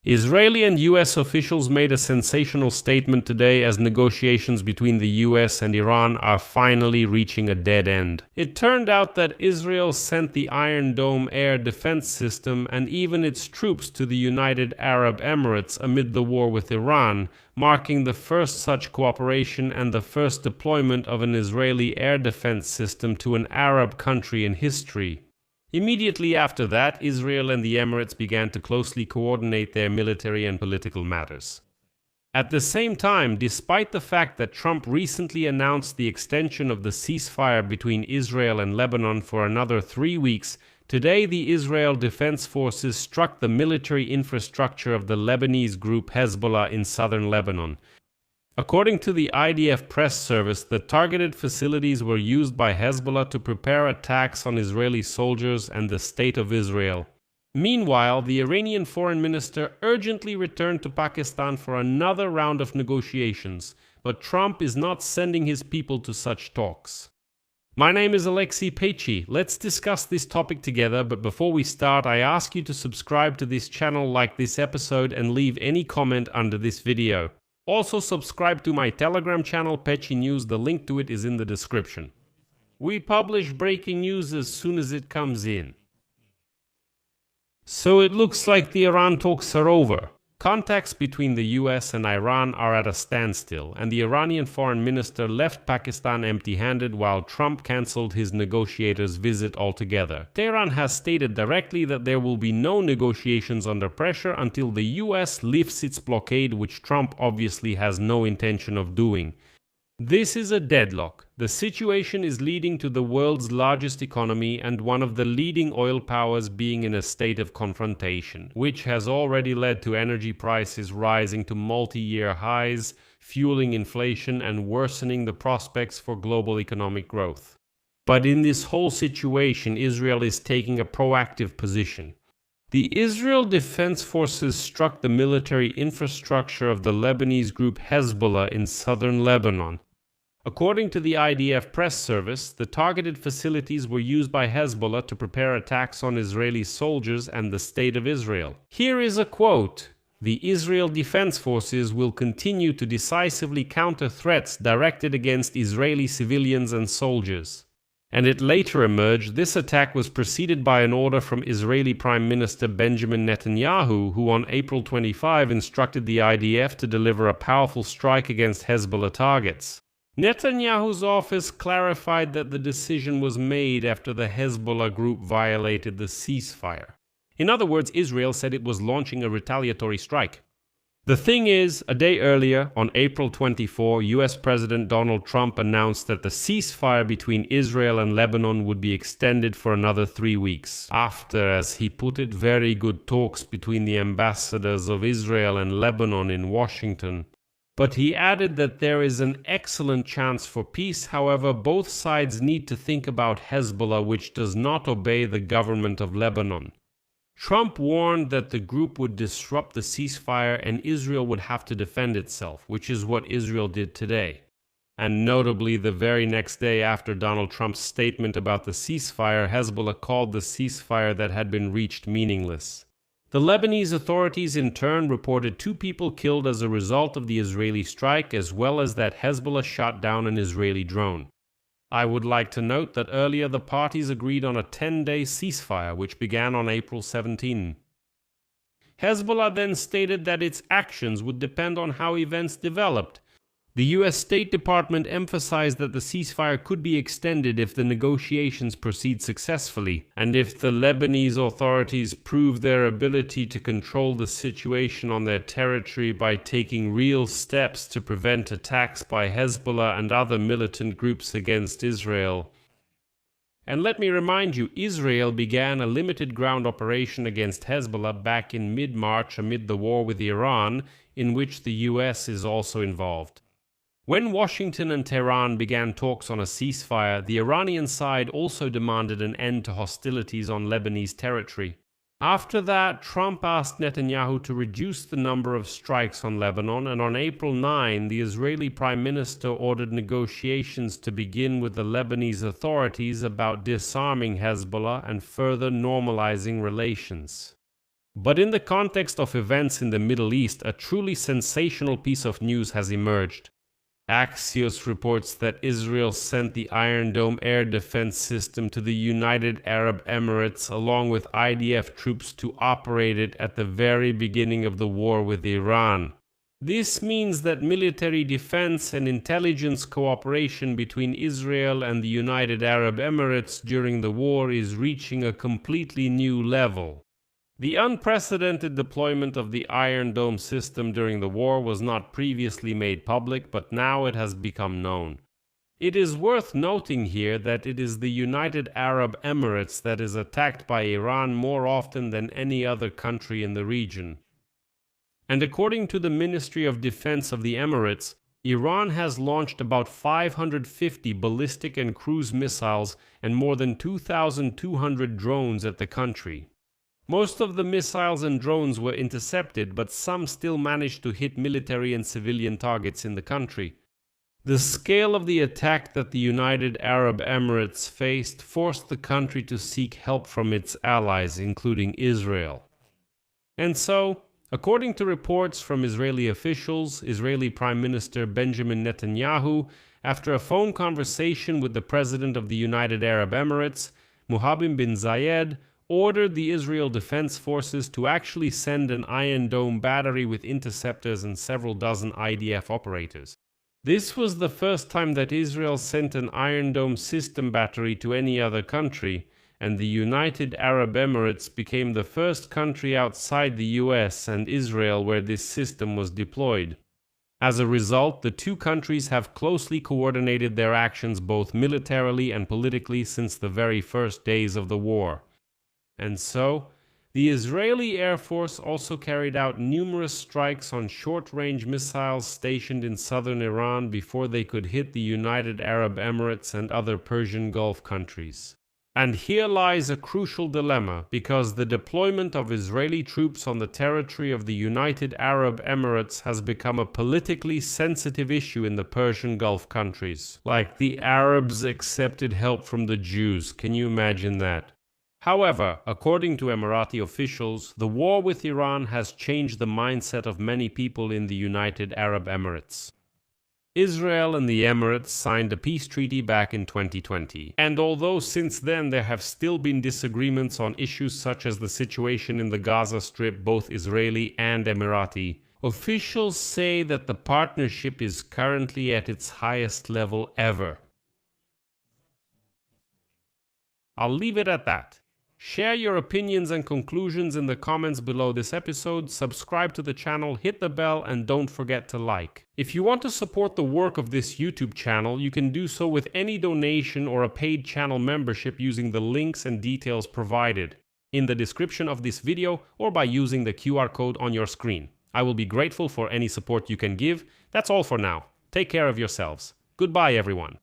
Israeli and U.S. officials made a sensational statement today as negotiations between the U.S. and Iran are finally reaching a dead end. It turned out that Israel sent the Iron Dome air defense system and even its troops to the United Arab Emirates amid the war with Iran, marking the first such cooperation and the first deployment of an Israeli air defense system to an Arab country in history. Immediately after that, Israel and the Emirates began to closely coordinate their military and political matters. At the same time, despite the fact that Trump recently announced the extension of the ceasefire between Israel and Lebanon for another 3 weeks, today the Israel Defense Forces struck the military infrastructure of the Lebanese group Hezbollah in southern Lebanon. According to the IDF press service, the targeted facilities were used by Hezbollah to prepare attacks on Israeli soldiers and the State of Israel. Meanwhile, the Iranian foreign minister urgently returned to Pakistan for another round of negotiations, but Trump is not sending his people to such talks. My name is Alexei Peichi. Let's discuss this topic together, but before we start, I ask you to subscribe to this channel, like this episode, and leave any comment under this video. Also subscribe to my Telegram channel Peichi News, the link to it is in the description. We publish breaking news as soon as it comes in. So it looks like the Iran talks are over. Contacts between the US and Iran are at a standstill, and the Iranian foreign minister left Pakistan empty-handed while Trump cancelled his negotiators' visit altogether. Tehran has stated directly that there will be no negotiations under pressure until the US lifts its blockade, which Trump obviously has no intention of doing. This is a deadlock. The situation is leading to the world's largest economy and one of the leading oil powers being in a state of confrontation, which has already led to energy prices rising to multi-year highs, fueling inflation and worsening the prospects for global economic growth. But in this whole situation, Israel is taking a proactive position. The Israel Defense Forces struck the military infrastructure of the Lebanese group Hezbollah in southern Lebanon. According to the IDF press service, the targeted facilities were used by Hezbollah to prepare attacks on Israeli soldiers and the State of Israel. Here is a quote: "The Israel Defense Forces will continue to decisively counter threats directed against Israeli civilians and soldiers." And it later emerged this attack was preceded by an order from Israeli Prime Minister Benjamin Netanyahu, who on April 25 instructed the IDF to deliver a powerful strike against Hezbollah targets. Netanyahu's office clarified that the decision was made after the Hezbollah group violated the ceasefire. In other words, Israel said it was launching a retaliatory strike. The thing is, a day earlier, on April 24, US President Donald Trump announced that the ceasefire between Israel and Lebanon would be extended for another 3 weeks, after, as he put it, very good talks between the ambassadors of Israel and Lebanon in Washington. But he added that there is an excellent chance for peace. However, both sides need to think about Hezbollah, which does not obey the government of Lebanon. Trump warned that the group would disrupt the ceasefire and Israel would have to defend itself, which is what Israel did today. And notably, the very next day after Donald Trump's statement about the ceasefire, Hezbollah called the ceasefire that had been reached meaningless. The Lebanese authorities in turn reported 2 people killed as a result of the Israeli strike, as well as that Hezbollah shot down an Israeli drone. I would like to note that earlier the parties agreed on a 10-day ceasefire, which began on April 17. Hezbollah then stated that its actions would depend on how events developed. The U.S. State Department emphasized that the ceasefire could be extended if the negotiations proceed successfully, and if the Lebanese authorities prove their ability to control the situation on their territory by taking real steps to prevent attacks by Hezbollah and other militant groups against Israel. And let me remind you, Israel began a limited ground operation against Hezbollah back in mid-March amid the war with Iran, in which the U.S. is also involved. When Washington and Tehran began talks on a ceasefire, the Iranian side also demanded an end to hostilities on Lebanese territory. After that, Trump asked Netanyahu to reduce the number of strikes on Lebanon, and on April 9, the Israeli Prime Minister ordered negotiations to begin with the Lebanese authorities about disarming Hezbollah and further normalizing relations. But in the context of events in the Middle East, a truly sensational piece of news has emerged. Axios reports that Israel sent the Iron Dome air defense system to the United Arab Emirates along with IDF troops to operate it at the very beginning of the war with Iran. This means that military defense and intelligence cooperation between Israel and the United Arab Emirates during the war is reaching a completely new level. The unprecedented deployment of the Iron Dome system during the war was not previously made public, but now it has become known. It is worth noting here that it is the United Arab Emirates that is attacked by Iran more often than any other country in the region. And according to the Ministry of Defense of the Emirates, Iran has launched about 550 ballistic and cruise missiles and more than 2,200 drones at the country. Most of the missiles and drones were intercepted, but some still managed to hit military and civilian targets in the country. The scale of the attack that the United Arab Emirates faced forced the country to seek help from its allies, including Israel. And so, according to reports from Israeli officials, Israeli Prime Minister Benjamin Netanyahu, after a phone conversation with the President of the United Arab Emirates, Mohammed bin Zayed, ordered the Israel Defense Forces to actually send an Iron Dome battery with interceptors and several dozen IDF operators. This was the first time that Israel sent an Iron Dome system battery to any other country, and the United Arab Emirates became the first country outside the US and Israel where this system was deployed. As a result, the two countries have closely coordinated their actions both militarily and politically since the very first days of the war. And so, the Israeli Air Force also carried out numerous strikes on short-range missiles stationed in southern Iran before they could hit the United Arab Emirates and other Persian Gulf countries. And here lies a crucial dilemma, because the deployment of Israeli troops on the territory of the United Arab Emirates has become a politically sensitive issue in the Persian Gulf countries. Like the Arabs accepted help from the Jews, can you imagine that? However, according to Emirati officials, the war with Iran has changed the mindset of many people in the United Arab Emirates. Israel and the Emirates signed a peace treaty back in 2020, and although since then there have still been disagreements on issues such as the situation in the Gaza Strip, both Israeli and Emirati, officials say that the partnership is currently at its highest level ever. I'll leave it at that. Share your opinions and conclusions in the comments below this episode, subscribe to the channel, hit the bell, and don't forget to like. If you want to support the work of this YouTube channel, you can do so with any donation or a paid channel membership using the links and details provided in the description of this video or by using the QR code on your screen. I will be grateful for any support you can give. That's all for now. Take care of yourselves. Goodbye, everyone.